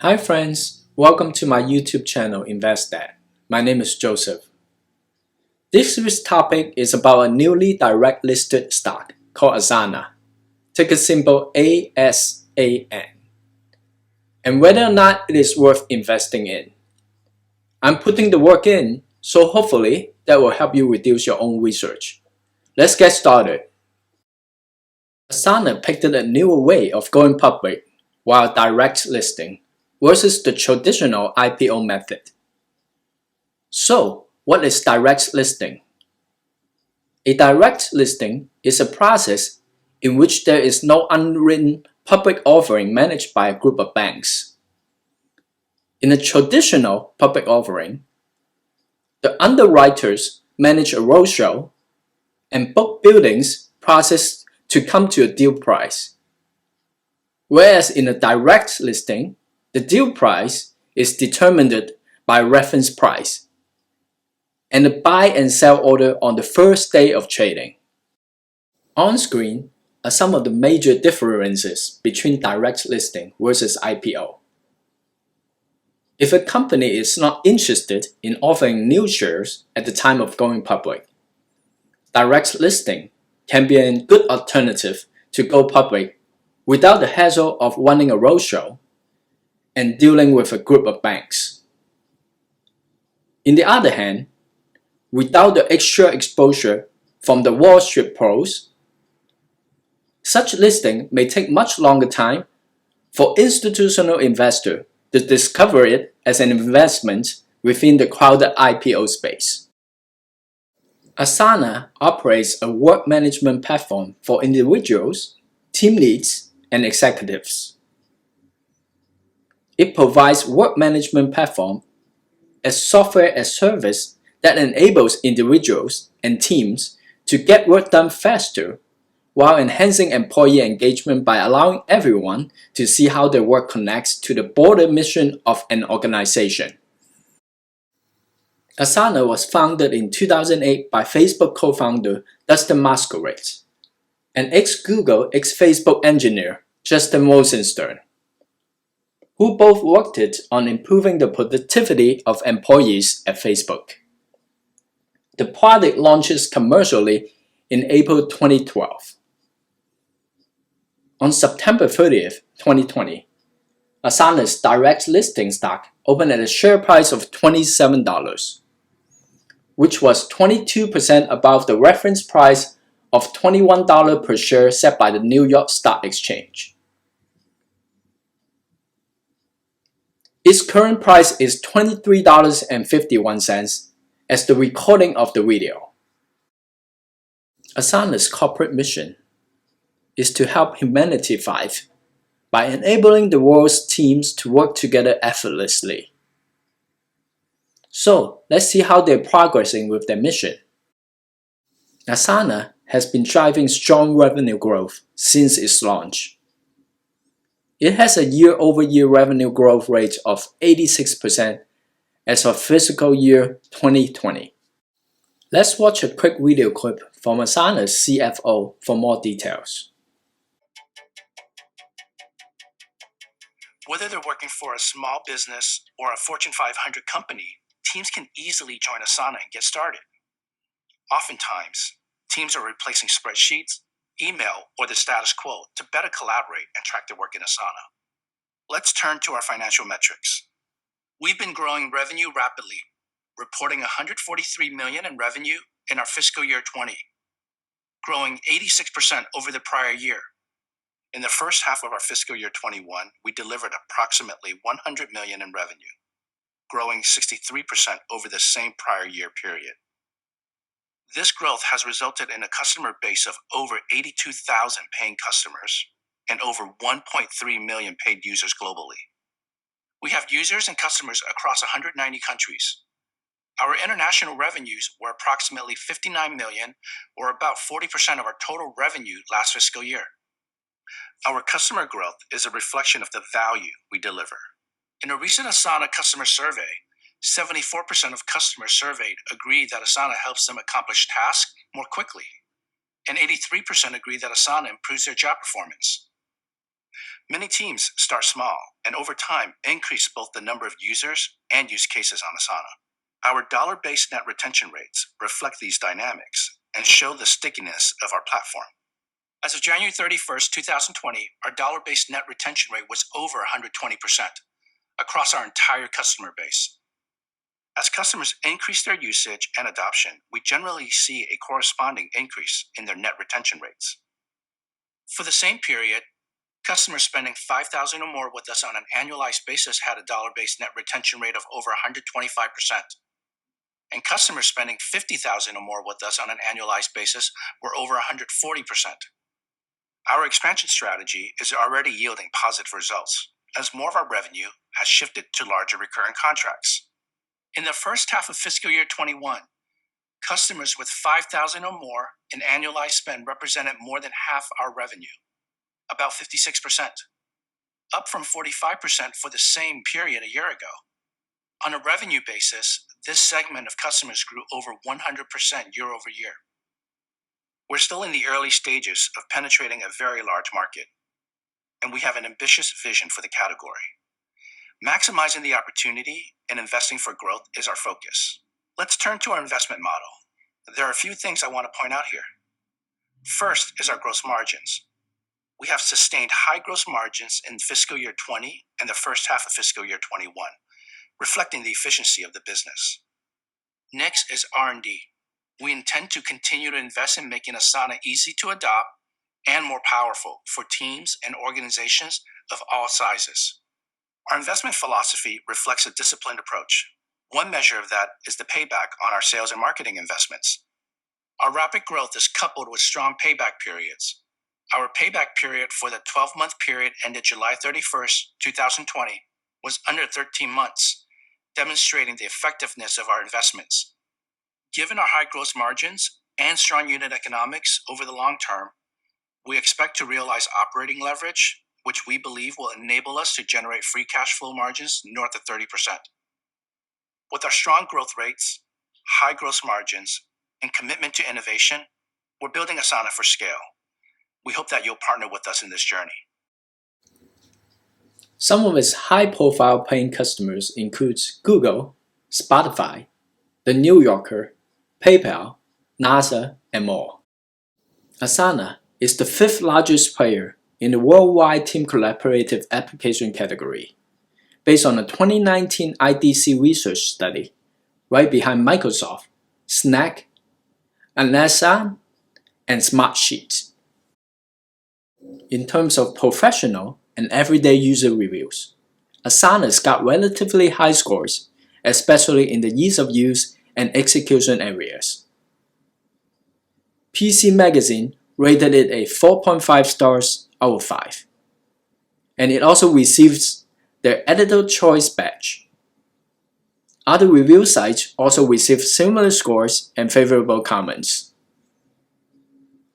Hi friends, welcome to my YouTube channel investdad. My name is Joseph. This week's topic is about a newly direct listed stock called Asana, ticker symbol ASAN, and whether or not it is worth investing in. I'm putting the work in, so hopefully that will help you reduce your own research. Let's get started. Asana picked a newer way of going public while direct listing versus the traditional IPO method. So, what is direct listing? A direct listing is a process in which there is no unwritten public offering managed by a group of banks. In a traditional public offering, the underwriters manage a roadshow and book buildings process to come to a deal price. Whereas in a direct listing, the deal price is determined by reference price and the buy and sell order on the first day of trading. On screen are some of the major differences between direct listing versus IPO. If a company is not interested in offering new shares at the time of going public, direct listing can be a good alternative to go public without the hassle of running a roadshow and dealing with a group of banks. On the other hand, without the extra exposure from the Wall Street pros, such listing may take much longer time for institutional investors to discover it as an investment within the crowded IPO space. Asana operates a work management platform for individuals, team leads, and executives. It provides work management platform as software as service that enables individuals and teams to get work done faster while enhancing employee engagement by allowing everyone to see how their work connects to the broader mission of an organization. Asana was founded in 2008 by Facebook co-founder Dustin Moskovitz and ex-Google, ex-Facebook engineer Justin Rosenstern, who both worked on improving the productivity of employees at Facebook. The product launches commercially in April 2012. On September 30th, 2020, Asana's direct listing stock opened at a share price of $27, which was 22% above the reference price of $21 per share set by the New York Stock Exchange. Its current price is $23.51 as the recording of the video. Asana's corporate mission is to help humanity thrive by enabling the world's teams to work together effortlessly. So, let's see how they're progressing with their mission. Asana has been driving strong revenue growth since its launch. It has a year-over-year revenue growth rate of 86% as of fiscal year 2020. Let's watch a quick video clip from Asana's CFO for more details. Whether they're working for a small business or a Fortune 500 company, teams can easily join Asana and get started. Oftentimes, teams are replacing spreadsheets, email, or the status quo to better collaborate and track their work in Asana. Let's turn to our financial metrics. We've been growing revenue rapidly, reporting $143 million in revenue in our fiscal year 20, growing 86% over the prior year. In the first half of our fiscal year 21, we delivered approximately $100 million in revenue, growing 63% over the same prior year period. This growth has resulted in a customer base of over 82,000 paying customers and over 1.3 million paid users globally. We have users and customers across 190 countries. Our international revenues were approximately $59 million, or about 40% of our total revenue last fiscal year. Our customer growth is a reflection of the value we deliver. In a recent Asana customer survey, 74% of customers surveyed agree that Asana helps them accomplish tasks more quickly, and 83% agree that Asana improves their job performance. Many teams start small and over time increase both the number of users and use cases on Asana. Our dollar-based net retention rates reflect these dynamics and show the stickiness of our platform. As of January 31st, 2020, our dollar-based net retention rate was over 120% across our entire customer base. As customers increase their usage and adoption, we generally see a corresponding increase in their net retention rates. For the same period, customers spending $5,000 or more with us on an annualized basis had a dollar-based net retention rate of over 125%. And customers spending $50,000 or more with us on an annualized basis were over 140%. Our expansion strategy is already yielding positive results as more of our revenue has shifted to larger recurring contracts. In the first half of fiscal year 21, customers with $5,000 or more in annualized spend represented more than half our revenue, about 56%, up from 45% for the same period a year ago. On a revenue basis, this segment of customers grew over 100% year over year. We're still in the early stages of penetrating a very large market, and we have an ambitious vision for the category. Maximizing the opportunity and investing for growth is our focus. Let's turn to our investment model. There are a few things I want to point out here. First is our gross margins. We have sustained high gross margins in fiscal year 20 and the first half of fiscal year 21, reflecting the efficiency of the business. Next is R&D. We intend to continue to invest in making Asana easy to adopt and more powerful for teams and organizations of all sizes. Our investment philosophy reflects a disciplined approach. One measure of that is the payback on our sales and marketing investments. Our rapid growth is coupled with strong payback periods. Our payback period for the 12-month period ended July 31st, 2020 was under 13 months, demonstrating the effectiveness of our investments. Given our high gross margins and strong unit economics over the long term, we expect to realize operating leverage, which we believe will enable us to generate free cash flow margins north of 30%. With our strong growth rates, high gross margins, and commitment to innovation, we're building Asana for scale. We hope that you'll partner with us in this journey. Some of its high-profile paying customers includes Google, Spotify, The New Yorker, PayPal, NASA, and more. Asana is the fifth largest player in the worldwide team collaborative application category, based on a 2019 IDC research study, right behind Microsoft, Slack, ASAN, and Smartsheet. In terms of professional and everyday user reviews, Asana's got relatively high scores, especially in the ease of use and execution areas. PC Magazine rated it a 4.5 stars out of 5, and it also receives their Editor Choice badge. Other review sites also receive similar scores and favorable comments.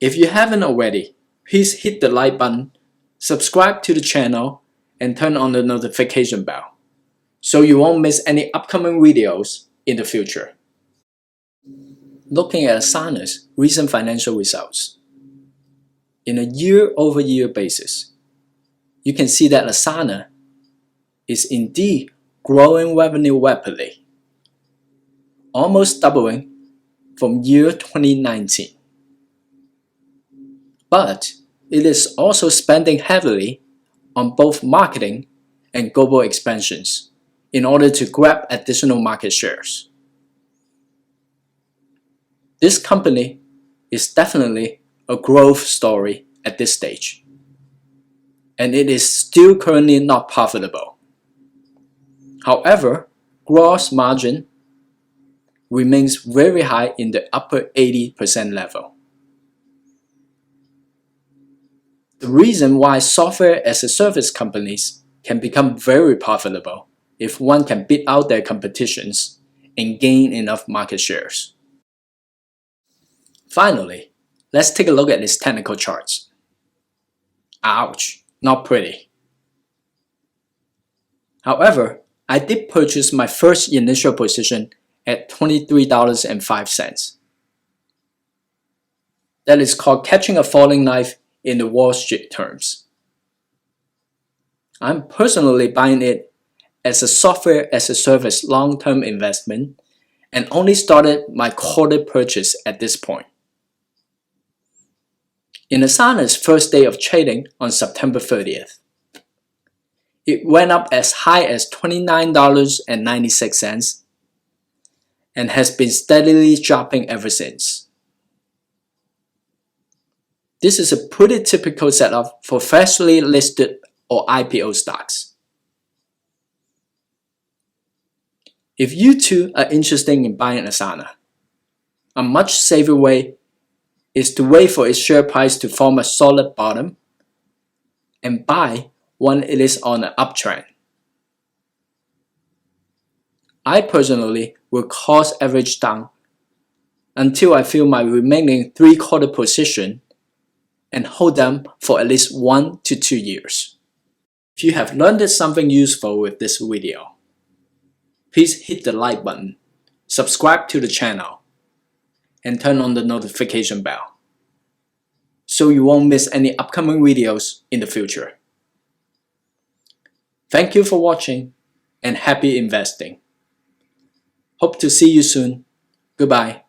If you haven't already, please hit the like button, subscribe to the channel, and turn on the notification bell so you won't miss any upcoming videos in the future. Looking at Asana's recent financial results. In a year-over-year basis, you can see that Asana is indeed growing revenue rapidly, almost doubling from year 2019. But it is also spending heavily on both marketing and global expansions in order to grab additional market shares. This company is definitely a growth story at this stage, and it is still currently not profitable. However, gross margin remains very high in the upper 80% level. The reason why software as a service companies can become very profitable if one can beat out their competitions and gain enough market shares. Finally, let's take a look at its technical charts. Ouch, not pretty. However, I did purchase my first initial position at $23.05. That is called catching a falling knife in the Wall Street terms. I'm personally buying it as a software as a service long-term investment and only started my quarter purchase at this point. In Asana's first day of trading on September 30th, it went up as high as $29.96 and has been steadily dropping ever since. This is a pretty typical setup for freshly listed or IPO stocks. If you too are interested in buying Asana, a much safer way is to wait for its share price to form a solid bottom and buy when it is on an uptrend. I personally will cost average down until I fill my remaining 3/4 position and hold them for at least 1 to 2 years. If you have learned something useful with this video, please hit the like button, subscribe to the channel, and turn on the notification bell so you won't miss any upcoming videos in the future. Thank you for watching and happy investing. Hope to see you soon. Goodbye.